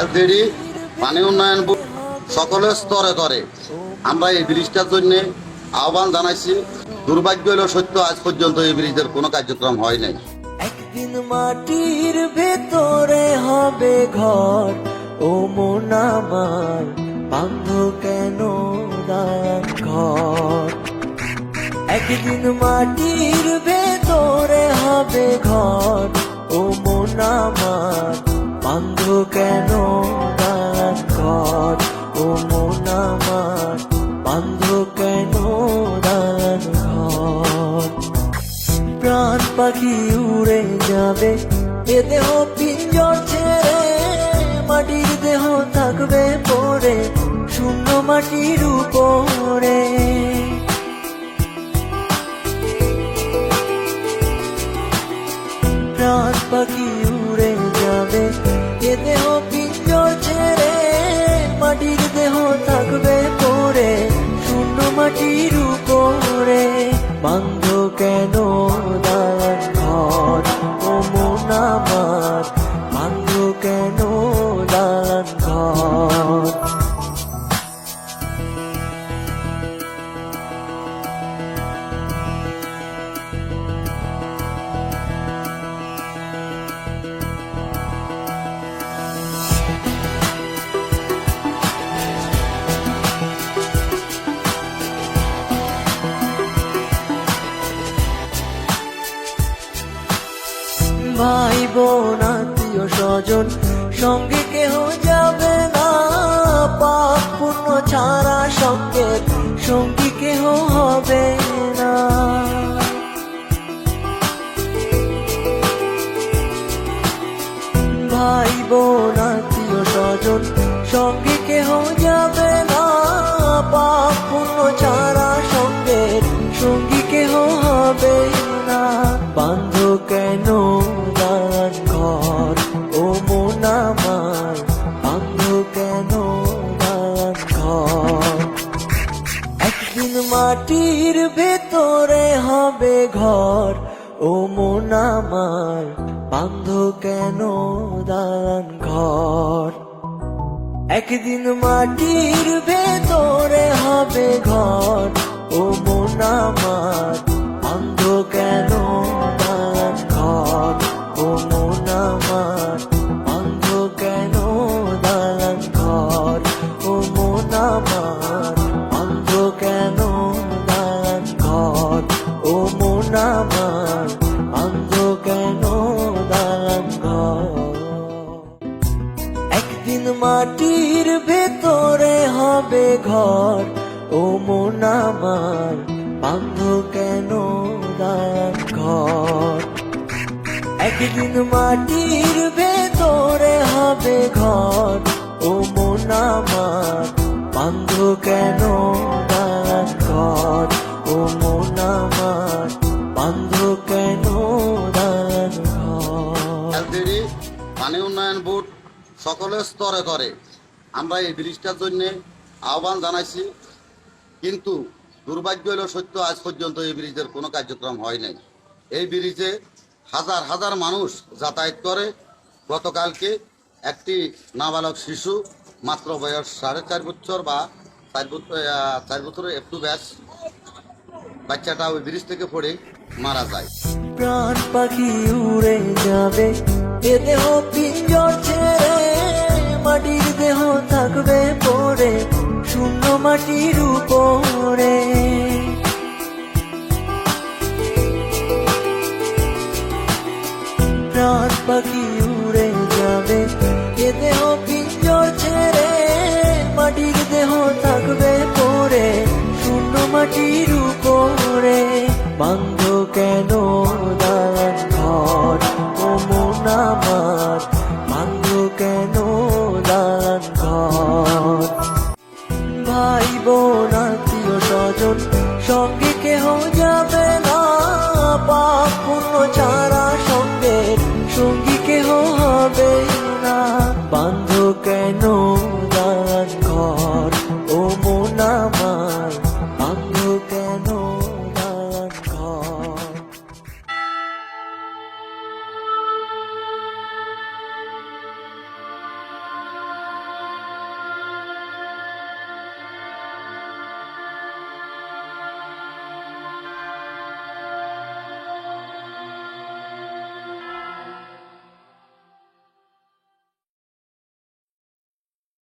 LGD পানি উন্নয়ন board সকলের স্তরে স্তরে আমরা এই ব্রিজটার জন্য আহ্বান জানাইছি। দুর্ভাগ্য হলো সত্য, আজ পর্যন্ত এই ব্রিজের কোনো কার্যক্রম হয় নাই। একদিন মাটির ভেতরে হবে ঘর, ও মন আমার বাঁধ কেন দালান ঘর। একদিন মাটির ভেতরে হবে ঘর, ও মন আমার বাঁধ কেন দালান ঘর। ও মন আমার বাঁধ কেন দালান ঘর। প্রাণ পাখি উড়ে যাবে এ দেহ পিঞ্জর ছেড়ে, মাটির দেহ থাকবে পড়ে শূন্য মাটির উপরে। প্রাণ পাখি উড়ে যাবে এ দেহ পিঞ্জর ছেড়ে, মাটির দেহ থাকবে পড়ে শূন্য মাটির উপরে। বান্ধ কেন দালান ঘর, ও মন আমার বান্ধ কেন দালান ঘর। ভাই বোন আত্মীয় স্বজন সঙ্গে কেহ যাবে না, পাপ পুণ্য ছাড়া সঙ্গে সঙ্গী কেহ হবে না। ভাই বোন আত্মীয় স্বজন সঙ্গে কেহ যাবে না, পাপ পুণ্য ছাড়া সঙ্গে সঙ্গী কেহ হবে না। বান্ধ কেন দালান ঘর, ও মন আমার বান্ধ কেন দালান ঘর। একদিন মাটির ভেতরে হবে ঘর, ও মন আমার বান্ধ কেন দালান ঘর। একদিন মাটির ভেতরে হবে ঘর, ও মন আমার বান্ধ কেন দালান ঘর। ও মন আমার বান্ধ কেন দালান ঘর। ও মন আমার বান্ধ কেন দালান ঘর। ও মন আমার বান্ধ কেন দালান ঘর। একদিন মাটির ভেতরে হবে ঘর, ও মন আমার বান্ধ কেন দালান ঘর। একদিন মাটির ভেতরে হবে ঘর, ও মন আমার বান্ধ কেন দালান ঘর। ও মন আমার বান্ধ কেন দালান ঘর। এলজিডি পানি উন্নয়ন বোর্ড সকলের স্তরে স্তরে আমরা এই ব্রিজটার জন্য আহ্বান জানাইছি। কিন্তু দুর্ভাগ্য হলো সত্য, আজ পর্যন্ত এই ব্রিজের কোনো কার্যক্রম হয় নাই। এই ব্রিজে হাজার হাজার মানুষ যাতায়াত করে। গতকালকে একটি নাবালক শিশু, মাত্র বয়স 4.5 বছর বা 4 বছরের একটু ব্যাস, বাচ্চাটা ওই ব্রিজ থেকে পড়ে মারা যায়। প্রাণ পাখি উড়ে যাবে এ দেহ পিঞ্জর ছেড়ে, মাটির দেহ থাকবে পড়ে শূন্য মাটির উপরে। প্রাণ পাখি উড়ে যাবে এ দেহ পিঞ্জর ছেড়ে, মাটির দেহ থাকবে পড়ে শূন্য মাটির উপরে। বান্ধ কেন দালান ঘর, ও মন আমার বান্ধ কেন দালান ঘর। ভাই বোন আত্মীয় স্বজন সঙ্গে কেহ যাবে না, পাপ পুণ্য ছাড়া সঙ্গে সঙ্গী কেহ হবে না। বান্ধ কেন